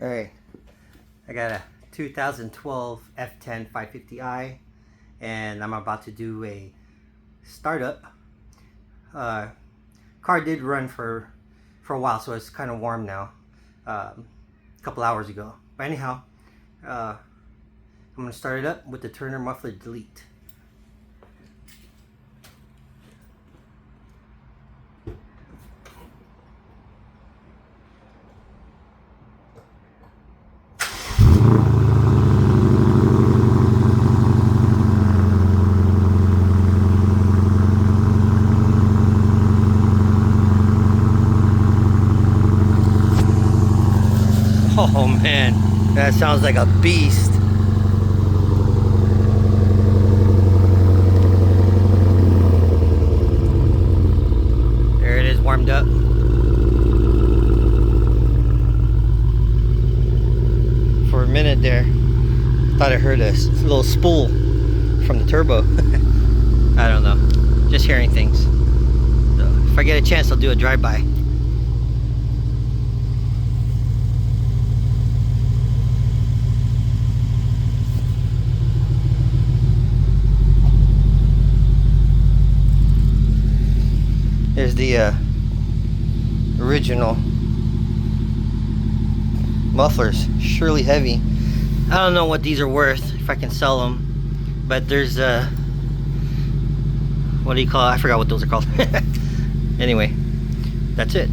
Alright, I got a 2012 F10 550i and I'm about to do a startup. Car did run for a while, so it's kind of warm now, a couple hours ago. But anyhow, I'm going to start it up with the Turner Muffler delete. Oh man, that sounds like a beast. There it is, warmed up. For a minute there, I thought I heard a little spool from the turbo. I don't know, just hearing things. So if I get a chance, I'll do a drive-by. There's the original mufflers, surely heavy. I don't know what these are worth, if I can sell them, but there's what do you call it? I forgot what those are called. Anyway, that's it.